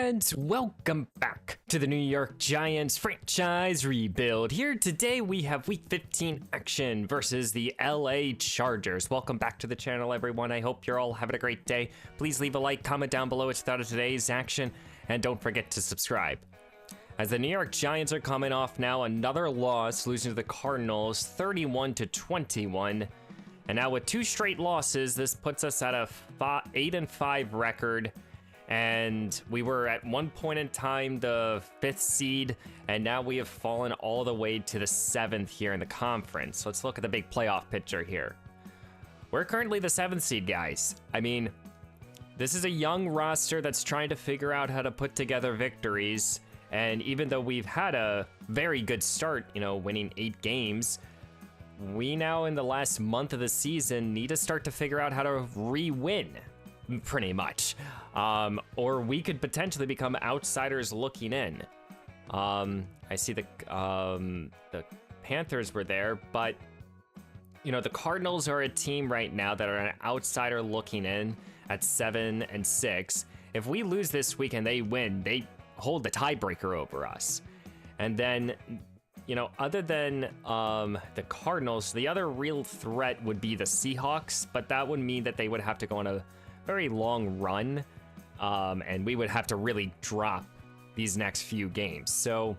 And welcome back to the New York Giants franchise rebuild. Here today we have Week 15 action versus the LA Chargers. Welcome back to the channel, everyone. I hope you're all having a great day. Please leave a like, comment down below what you thought of today's action, and don't forget to subscribe. As the New York Giants are coming off now another loss, losing to the Cardinals 31-21. And now with 2 straight losses, this puts us at a 8-5 record. And we were at one point in time the 5th seed, and now we have fallen all the way to the 7th here in the conference. Let's look at the big playoff picture here. We're currently the 7th seed, guys. I mean, this is a young roster that's trying to figure out how to put together victories. And even though we've had a very good start, you know, winning 8 games, we now in the last month of the season need to start to figure out how to re-win, pretty much. Or we could potentially become outsiders looking in. I see the Panthers were there, but you know, the Cardinals are a team right now that are an outsider looking in at 7-6. If we lose this week and they win, they hold the tiebreaker over us. And then, you know, other than the Cardinals, the other real threat would be the Seahawks, but that would mean that they would have to go on a very long run, and we would have to really drop these next few games. So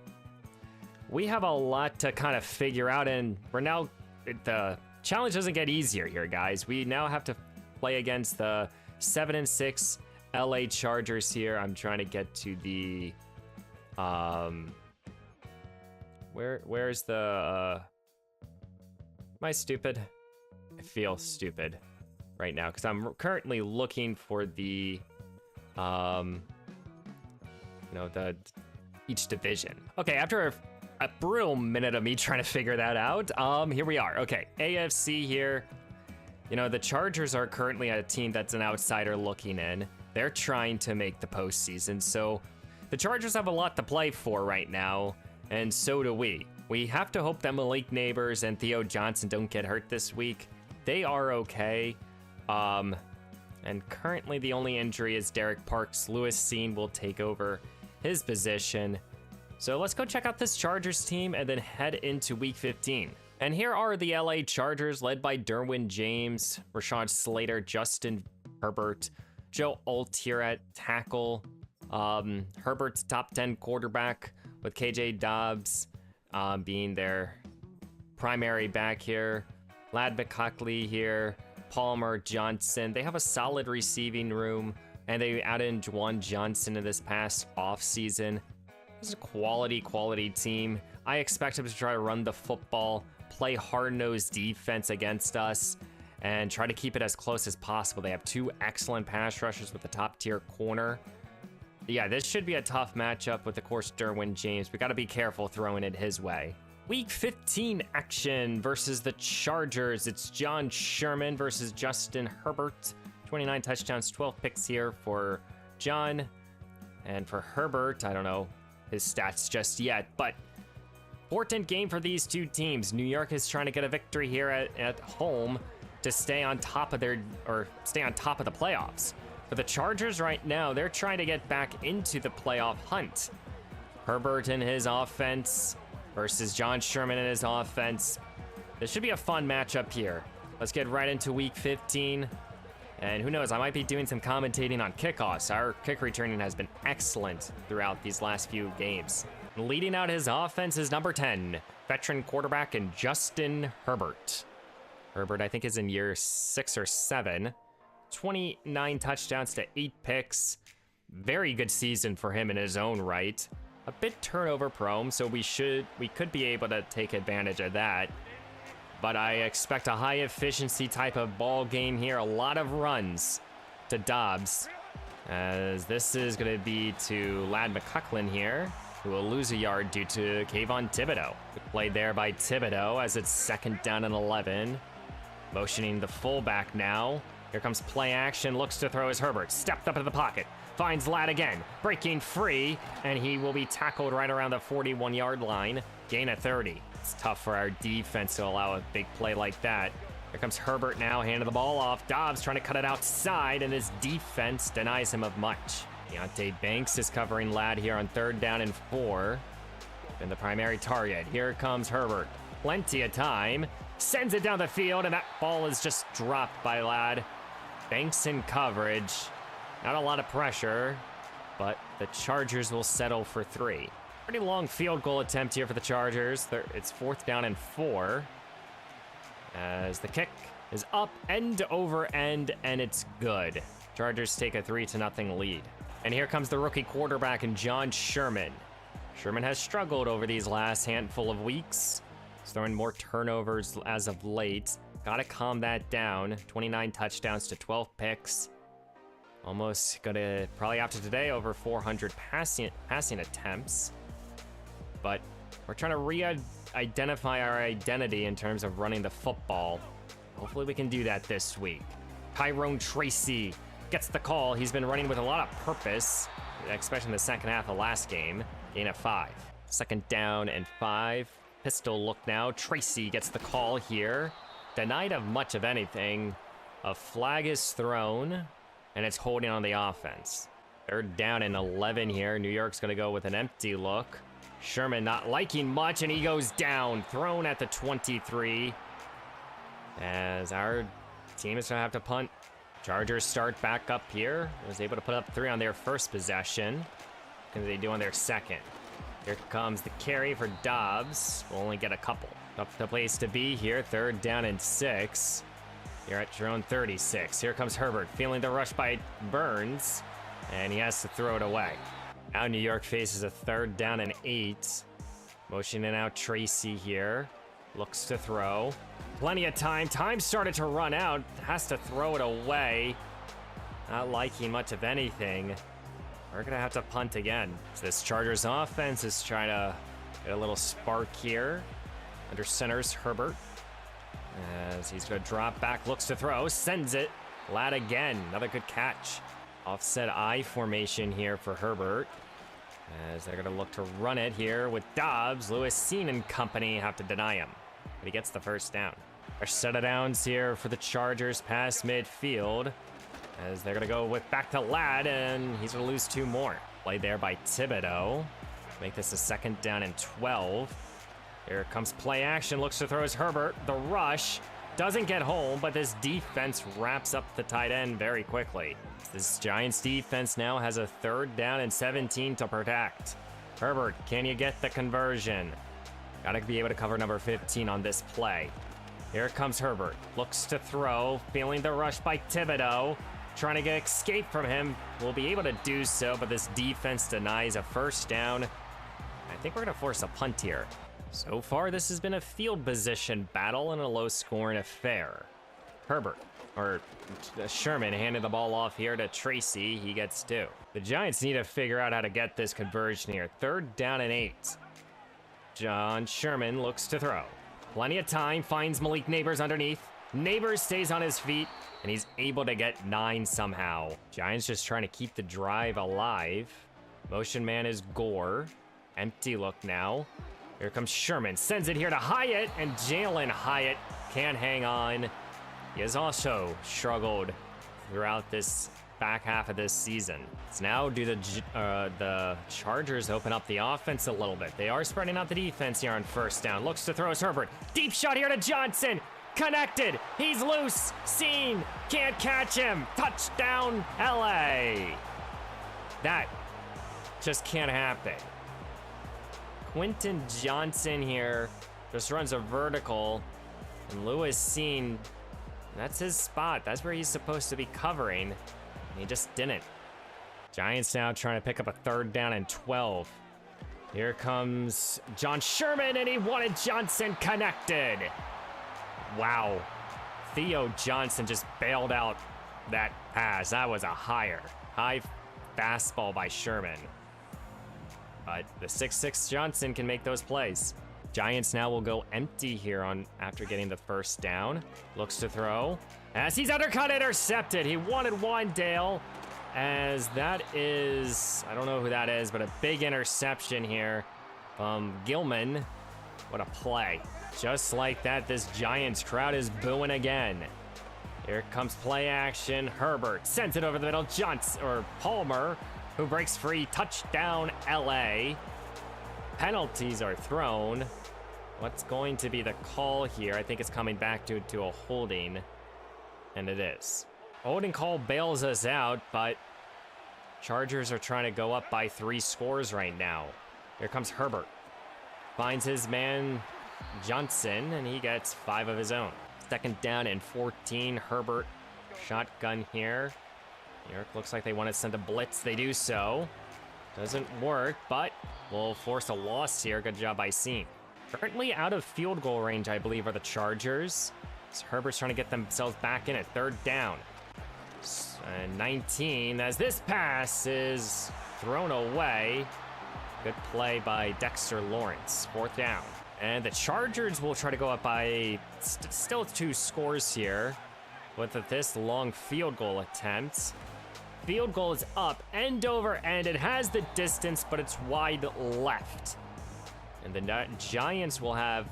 we have a lot to kind of figure out, and we're now, the challenge doesn't get easier here, guys. We now have to play against the 7-6 LA Chargers here. I'm trying to get to the where's the am I stupid? I feel stupid right now because I'm currently looking for the you know, the each division. Okay, after a brutal minute of me trying to figure that out, here we are. Okay, AFC here. You know, the Chargers are currently a team that's an outsider looking in. They're trying to make the postseason, so the Chargers have a lot to play for right now, and so do we. We have to hope that Malik Neighbors and Theo Johnson don't get hurt this week. They are okay. And currently the only injury is Derek Parks. Lewis Seen will take over his position. So let's go check out this Chargers team and then head into Week 15. And here are the LA Chargers, led by Derwin James, Rashawn Slater, Justin Herbert, Joe Alt here at tackle, Herbert's top 10 quarterback with KJ Dobbs being their primary back here, Lad McCuckley here, Palmer, Johnson. They have a solid receiving room, and they added in Juwan Johnson in this past offseason. This is a quality team. I expect them to try to run the football, play hard-nosed defense against us, and try to keep it as close as possible. They have 2 excellent pass rushers with a top-tier corner. Yeah, this should be a tough matchup with, of course, Derwin James. We got to be careful throwing it his way. Week 15 action versus the Chargers. It's John Sherman versus Justin Herbert. 29 touchdowns, 12 picks here for John. And for Herbert, I don't know his stats just yet, but important game for these two teams. New York is trying to get a victory here at home to stay on top of the playoffs. For the Chargers right now, they're trying to get back into the playoff hunt. Herbert and his offense versus John Sherman and his offense. This should be a fun matchup here. Let's get right into Week 15. And who knows, I might be doing some commentating on kickoffs. Our kick returning has been excellent throughout these last few games. Leading out his offense is number 10, veteran quarterback and Justin Herbert. Herbert, I think, is in year 6 or 7. 29 touchdowns to 8 picks. Very good season for him in his own right. A bit turnover prone, so we could be able to take advantage of that. But I expect a high efficiency type of ball game here. A lot of runs to Dobbs, as this is going to be to Lad McCucklin here, who will lose a yard due to Kayvon Thibodeau. Played there by Thibodeau as it's 2nd down and 11. Motioning the fullback now. Here comes play action, looks to throw as Herbert. Stepped up into the pocket, finds Lad again, breaking free, and he will be tackled right around the 41-yard line. Gain of 30. It's tough for our defense to allow a big play like that. Here comes Herbert now, handing the ball off. Dobbs trying to cut it outside, and his defense denies him of much. Deontay Banks is covering Ladd here on 3rd down and 4. And the primary target. Here comes Herbert. Plenty of time. Sends it down the field, and that ball is just dropped by Ladd. Banks in coverage. Not a lot of pressure, but the Chargers will settle for 3. Pretty long field goal attempt here for the Chargers. It's 4th down and 4. As the kick is up, end over end, and it's good. Chargers take a 3-0 lead. And here comes the rookie quarterback in John Sherman. Sherman has struggled over these last handful of weeks. He's throwing more turnovers as of late. Gotta calm that down. 29 touchdowns to 12 picks. Almost gonna, probably after today, over 400 passing attempts. But we're trying to re-identify our identity in terms of running the football. Hopefully we can do that this week. Tyrone Tracy gets the call. He's been running with a lot of purpose, especially in the second half of last game. Gain of 5. 2nd down and 5. Pistol look now. Tracy gets the call here. Denied of much of anything. A flag is thrown, and it's holding on the offense. 3rd down and 11 here. New York's going to go with an empty look. Sherman not liking much, and he goes down. Thrown at the 23. As our team is going to have to punt. Chargers start back up here. Was able to put up 3 on their first possession. What can they do on their second? Here comes the carry for Dobbs. We'll only get a couple. Up the place to be here. 3rd down and 6. You're at your own 36. Here comes Herbert, feeling the rush by Burns, and he has to throw it away. Now New York faces a 3rd down and 8. Motioning out Tracy here. Looks to throw. Plenty of time. Time started to run out. Has to throw it away. Not liking much of anything. We're going to have to punt again. So this Chargers offense is trying to get a little spark here. Under center's Herbert. As he's going to drop back, looks to throw, sends it. Ladd again, another good catch. Offset I formation here for Herbert. As they're going to look to run it here with Dobbs. Lewis Seen and company have to deny him. But he gets the 1st down. Our set of downs here for the Chargers past midfield. As they're going to go with back to Ladd, and he's going to lose 2 more. Play there by Thibodeau. Make this a 2nd down and 12. Here comes play action, looks to throw as Herbert. The rush doesn't get home, but this defense wraps up the tight end very quickly. This Giants defense now has a 3rd down and 17 to protect. Herbert, can you get the conversion? Gotta be able to cover number 15 on this play. Here comes Herbert, looks to throw, feeling the rush by Thibodeau. Trying to get escape from him. Will be able to do so, but this defense denies a 1st down. I think we're gonna force a punt here. So far, this has been a field position battle and a low-scoring affair. Sherman handed the ball off here to Tracy. He gets 2. The Giants need to figure out how to get this conversion here. 3rd down and 8. John Sherman looks to throw. Plenty of time, finds Malik Neighbors underneath. Neighbors stays on his feet, and he's able to get 9 somehow. Giants just trying to keep the drive alive. Motion man is Gore. Empty look now. Here comes Sherman, sends it here to Hyatt, and Jalen Hyatt can't hang on. He has also struggled throughout this back half of this season. So now do the Chargers open up the offense a little bit. They are spreading out the defense here on 1st down. Looks to throw as Herbert. Deep shot here to Johnson. Connected. He's loose. Seen. Can't catch him. Touchdown, LA. That just can't happen. Quentin Johnson here just runs a vertical, and Lewis Seen, that's his spot. That's where he's supposed to be covering, and he just didn't. Giants now trying to pick up a 3rd down and 12. Here comes John Sherman, and he wanted Johnson connected. Wow. Theo Johnson just bailed out that pass. That was a high fastball by Sherman. But the 6'6" Johnson can make those plays. Giants now will go empty here after getting the 1st down. Looks to throw. As he's undercut, intercepted. He wanted Wandale. As that is, I don't know who that is, but a big interception here from Gilman. What a play. Just like that, this Giants crowd is booing again. Here comes play action. Herbert sends it over the middle. Palmer who breaks free. Touchdown, LA. Penalties are thrown. What's going to be the call here? I think it's coming back to a holding, and it is. Holding call bails us out, but Chargers are trying to go up by 3 scores right now. Here comes Herbert. Finds his man Johnson, and he gets 5 of his own. 2nd down and 14. Herbert, shotgun here. New York looks like they want to send a blitz. They do so. Doesn't work, but will force a loss here. Good job by Seam. Currently out of field goal range, I believe, are the Chargers. So Herbert's trying to get themselves back in at 3rd down. And 19, as this pass is thrown away. Good play by Dexter Lawrence. 4th down. And the Chargers will try to go up by still 2 scores here with this long field goal attempt. Field goal is up, end over end. It has the distance, but it's wide left. And the Giants will have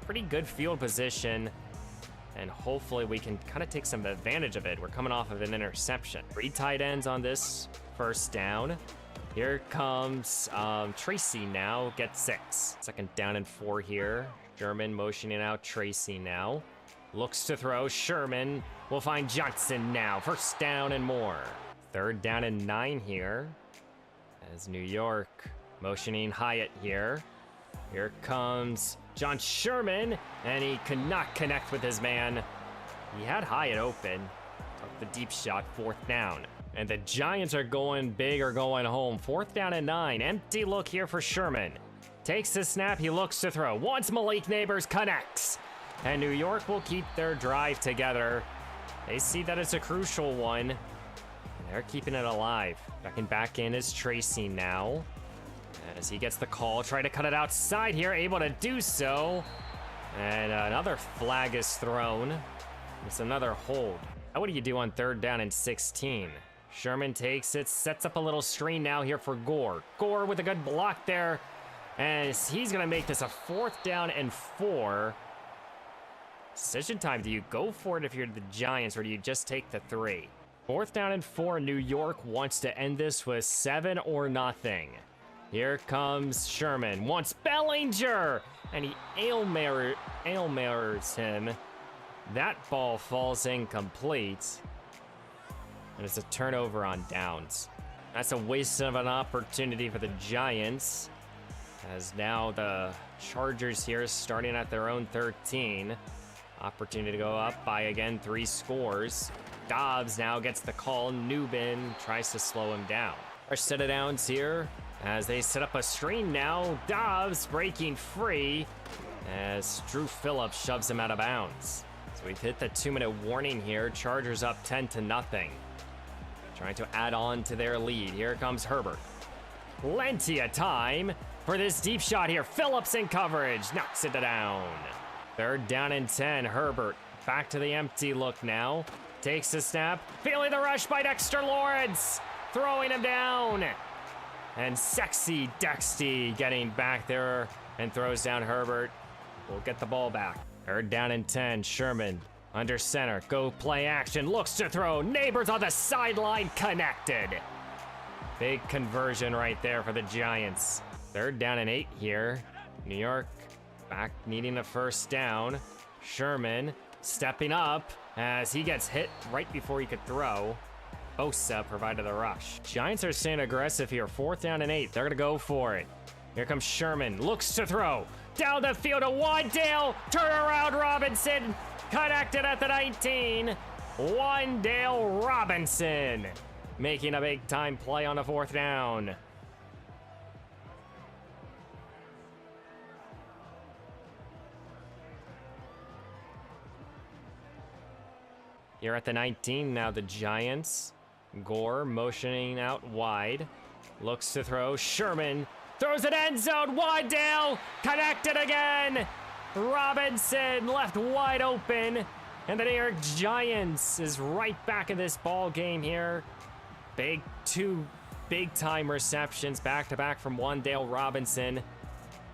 pretty good field position, and hopefully we can kind of take some advantage of it. We're coming off of an interception. 3 tight ends on this 1st down. Here comes Tracy now, gets 6. 2nd down and 4 here. Sherman motioning out Tracy now. Looks to throw, Sherman will find Johnson now. 1st down and more. 3rd down and 9 here. As New York motioning Hyatt here. Here comes John Sherman, and he could not connect with his man. He had Hyatt open. Took the deep shot, 4th down. And the Giants are going big or going home. 4th down and 9. Empty look here for Sherman. Takes the snap, he looks to throw. Once Malik Neighbors connects. And New York will keep their drive together. They see that it's a crucial one. And they're keeping it alive. Checking back in is Tracy now. As he gets the call, try to cut it outside here, able to do so. And another flag is thrown. It's another hold. Now what do you do on 3rd down and 16? Sherman takes it, sets up a little screen now here for Gore. Gore with a good block there. And he's going to make this a 4th down and 4. Decision time. Do you go for it if you're the Giants, or do you just take the 3? 4th down and 4. New York wants to end this with 7 or nothing. Here comes Sherman. Wants Bellinger. And he Hail Marys him. That ball falls incomplete. And it's a turnover on downs. That's a waste of an opportunity for the Giants. As now the Chargers here starting at their own 13. Opportunity to go up by, again, 3 scores. Dobbs now gets the call. Newbin tries to slow him down. Our set of downs here as they set up a screen now. Dobbs breaking free as Drew Phillips shoves him out of bounds. So we've hit the 2-minute warning here. Chargers up 10-0. Trying to add on to their lead. Here comes Herbert. Plenty of time for this deep shot here. Phillips in coverage. Knocks it down. 3rd down and 10. Herbert back to the empty look now. Takes the snap. Feeling the rush by Dexter Lawrence. Throwing him down. And sexy Dexty getting back there and throws down Herbert. We'll get the ball back. 3rd down and 10. Sherman under center. Go play action. Looks to throw. Neighbors on the sideline. Connected. Big conversion right there for the Giants. 3rd down and 8 here. New York back needing a 1st down. Sherman stepping up as he gets hit right before he could throw. Bosa provided the rush. Giants are staying aggressive here. 4th down and 8. They're going to go for it. Here comes Sherman. Looks to throw. Down the field to Wandale. Turnaround Robinson. Connected at the 19. Wandale Robinson making a big time play on the 4th down. Here at the 19 now, the Giants. Gore motioning out wide. Looks to throw. Sherman throws it end zone. Wandale connected again. Robinson left wide open. And the New York Giants is right back in this ball game here. 2 big time receptions back to back from Wandale Robinson.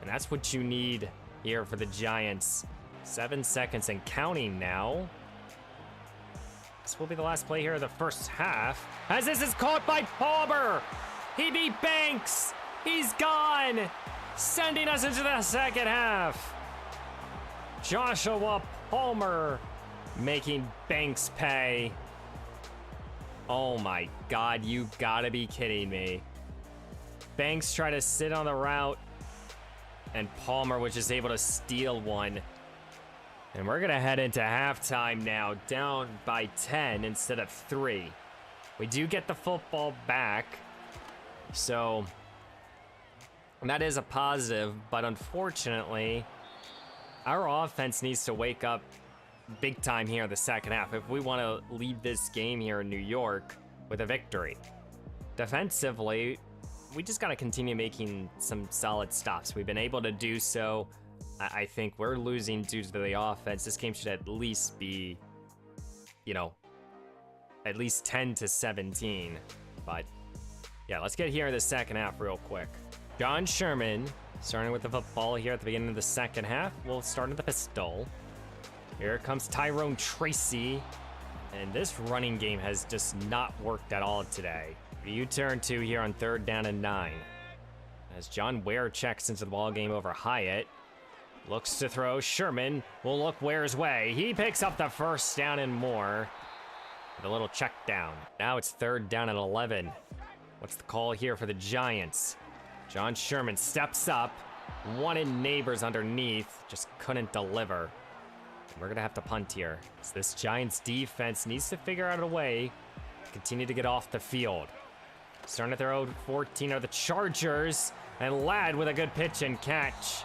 And that's what you need here for the Giants. 7 seconds and counting now. This will be the last play here of the 1st half, as this is caught by Palmer. He beat Banks. He's gone, sending us into the second half. Joshua Palmer making Banks pay. Oh my God, you gotta be kidding me. Banks tried to sit on the route, and Palmer was just able to steal one. And we're gonna head into halftime now, down by 10 instead of 3. We do get the football back, so that is a positive, but unfortunately, our offense needs to wake up big time here in the second half if we want to leave this game here in New York with a victory. Defensively, we just got to continue making some solid stops. We've been able to do so. I think we're losing due to the offense. This game should at least be, at least 10-17. But yeah, let's get here in the second half real quick. John Sherman starting with the football here at the beginning of the second half. We'll start at the pistol. Here comes Tyrone Tracy. And this running game has just not worked at all today. U-turn 2 here on 3rd down and 9. As John Ware checks into the ball game over Hyatt. Looks to throw. Sherman will look Ware's way. He picks up the first down and more. With a little check down. Now it's 3rd down and 11. What's the call here for the Giants? John Sherman steps up. Wanted neighbors underneath. Just couldn't deliver. We're going to have to punt here. So this Giants defense needs to figure out a way to continue to get off the field. Starting at their own 14 are the Chargers. And Ladd with a good pitch and catch.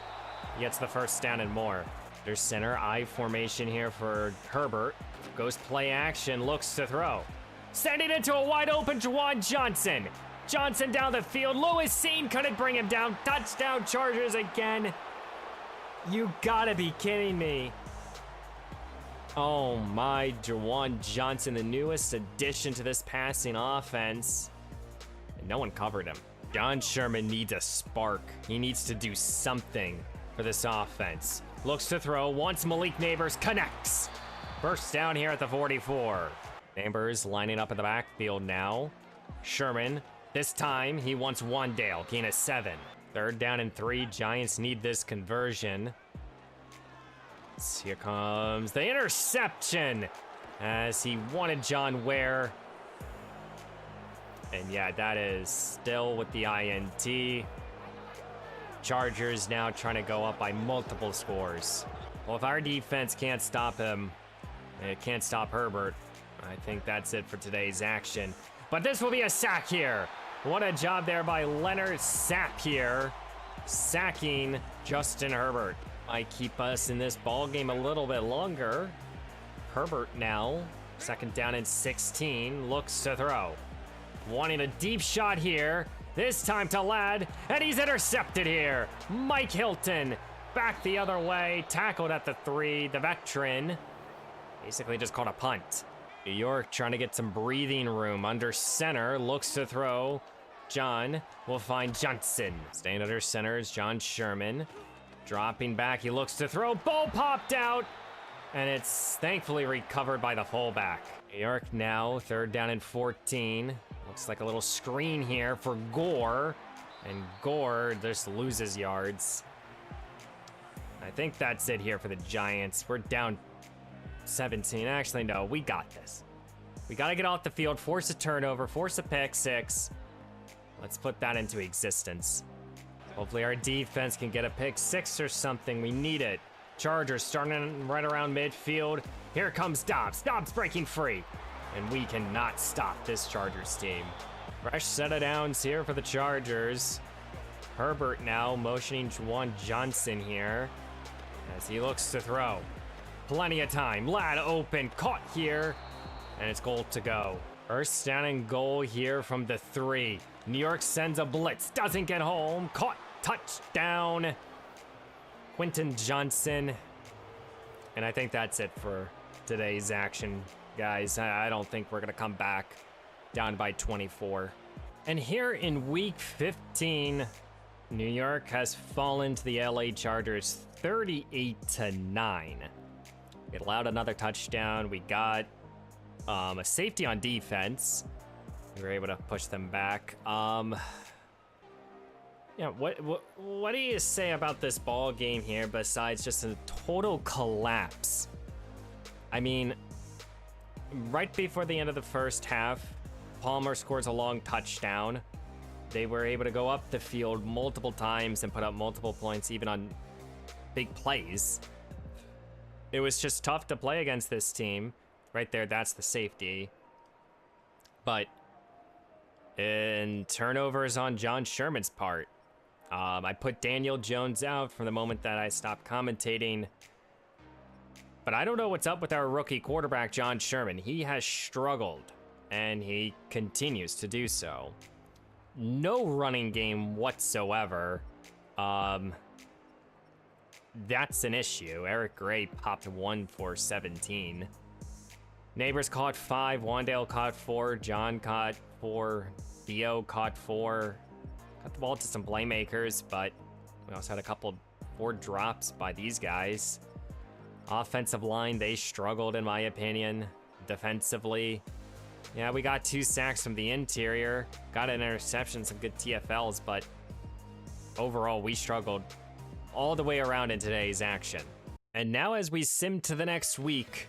He gets the first down and more. There's center I formation here for Herbert. Goes play action, looks to throw. Sending it to a wide open Juwan Johnson. Johnson down the field. Lewis Seen couldn't bring him down. Touchdown Chargers again. You gotta be kidding me. Oh my, Juwan Johnson, the newest addition to this passing offense. And no one covered him. John Sherman needs a spark. He needs to do something for this offense. Looks to throw, wants Malik Neighbors, connects. First down here at the 44. Neighbors lining up in the backfield now. Sherman, this time he wants Wandale, gain of 7. 3rd down and 3, Giants need this conversion. Here comes the interception as he wanted John Ware. And yeah, that is still with the INT. Chargers now trying to go up by multiple scores. Well, if our defense can't stop him, it can't stop Herbert. I think that's it for today's action. But this will be a sack here. What a job there by Leonard Sapp here, sacking Justin Herbert. Might keep us in this ball game a little bit longer. Herbert now, 2nd down and 16, looks to throw. Wanting a deep shot here. This time to Ladd, and he's intercepted here. Mike Hilton back the other way, tackled at the 3, the veteran. Basically just called a punt. New York trying to get some breathing room. Under center, looks to throw. John will find Johnson. Staying under center is John Sherman. Dropping back, he looks to throw. Ball popped out, and it's thankfully recovered by the fullback. New York now, 3rd down and 14. Looks like a little screen here for Gore, and Gore just loses yards. I think that's it here for the Giants. We're down 17. Actually, no, we got this. We got to get off the field, force a turnover, force a pick 6. Let's put that into existence. Hopefully our defense can get a pick 6 or something. We need it. Chargers starting right around midfield. Here comes Dobbs. Dobbs breaking free. And we cannot stop this Chargers team. Fresh set of downs here for the Chargers. Herbert now motioning Juwan Johnson here as he looks to throw. Plenty of time. Ladd open. Caught here. And it's goal to go. First down and goal here from the 3. New York sends a blitz. Doesn't get home. Caught. Touchdown. Quentin Johnson. And I think that's it for today's action, guys. I don't think we're going to come back down by 24. And here in week 15, New York has fallen to the LA Chargers 38-9. It allowed another touchdown. We got a safety on defense. We were able to push them back. Yeah, what do you say about this ball game here besides just a total collapse? I mean, right before the end of the first half, Palmer scores a long touchdown. They were able to go up the field multiple times and put up multiple points, even on big plays. It was just tough to play against this team. Right there, that's the safety. But in turnovers on John Sherman's part, I put Daniel Jones out from the moment that I stopped commentating. But I don't know what's up with our rookie quarterback, John Sherman. He has struggled, and he continues to do so. No running game whatsoever. That's an issue. Eric Gray popped 1 for 17. Neighbors caught 5. Wandale caught 4. John caught 4. Theo caught 4. Got the ball to some playmakers, but we also had a couple 4 drops by these guys. Offensive line, they struggled in my opinion. Defensively, yeah, we got 2 sacks from the interior. Got an interception, some good TFLs, but overall we struggled all the way around in today's action. And now as we sim to the next week,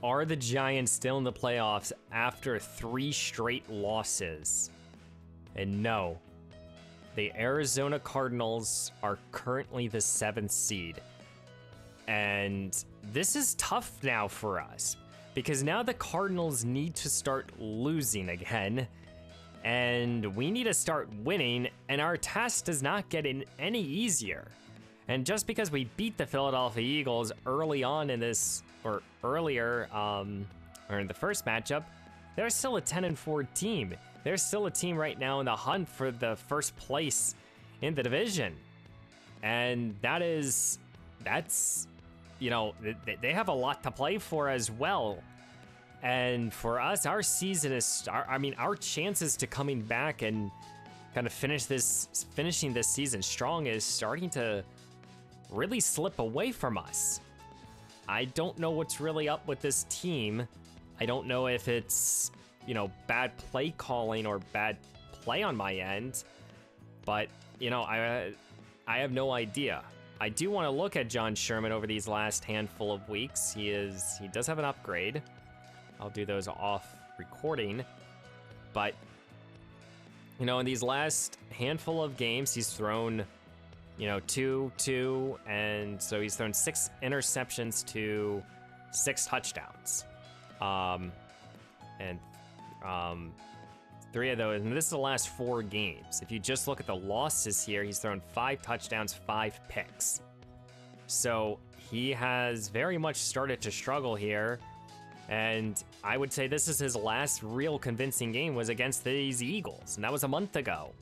are the Giants still in the playoffs after 3 straight losses? And no, the Arizona Cardinals are currently the 7th seed. And this is tough now for us because now the Cardinals need to start losing again and we need to start winning, and our task does not get any easier. And just because we beat the Philadelphia Eagles early on in this, or earlier, or in the first matchup, they're still a 10-4 team. They're still a team right now in the hunt for the first place in the division. And that's, you know, they have a lot to play for as well. And for us, our season is, our chances to coming back and kind of finishing this season strong is starting to really slip away from us. I don't know what's really up with this team. I don't know if it's, you know, bad play calling or bad play on my end, but, you know, I have no idea. I do want to look at John Sherman over these last handful of weeks. He does have an upgrade. I'll do those off recording, but, you know, in these last handful of games, he's thrown, you know, 2, and so he's thrown 6 interceptions to 6 touchdowns. And 3 of those, and this is the last 4 games. If you just look at the losses here, he's thrown 5 touchdowns, 5 picks. So he has very much started to struggle here. And I would say this is his last real convincing game was against these Eagles, and that was a month ago.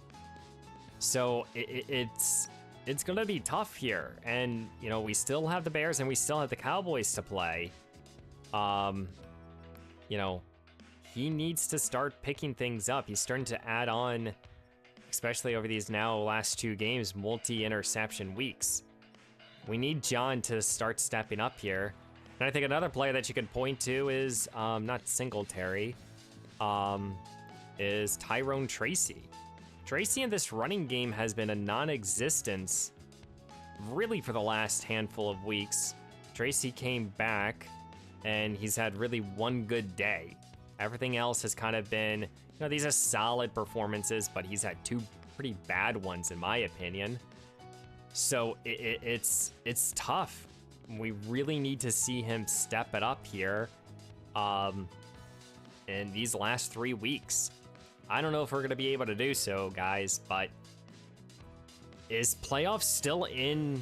So it's gonna be tough here. And, you know, we still have the Bears and we still have the Cowboys to play. You know, he needs to start picking things up. He's starting to add on, especially over these now last 2 games, multi-interception weeks. We need John to start stepping up here. And I think another player that you could point to is, not Singletary, is Tyrone Tracy. Tracy in this running game has been a non-existence really for the last handful of weeks. Tracy came back and he's had really 1 good day. Everything else has kind of been, you know, these are solid performances, but he's had 2 pretty bad ones in my opinion. So it's tough. We really need to see him step it up here in these last 3 weeks. I don't know if we're going to be able to do so, guys, but is playoffs still in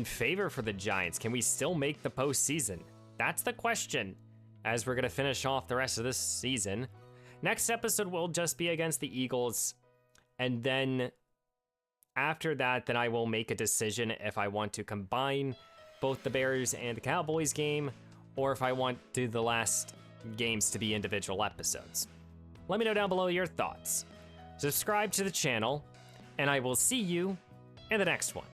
favor for the Giants? Can we still make the postseason? That's the question as we're going to finish off the rest of this season. Next episode will just be against the Eagles, and then after that, then I will make a decision if I want to combine both the Bears and the Cowboys game, or if I want the last games to be individual episodes. Let me know down below your thoughts. Subscribe to the channel, and I will see you in the next one.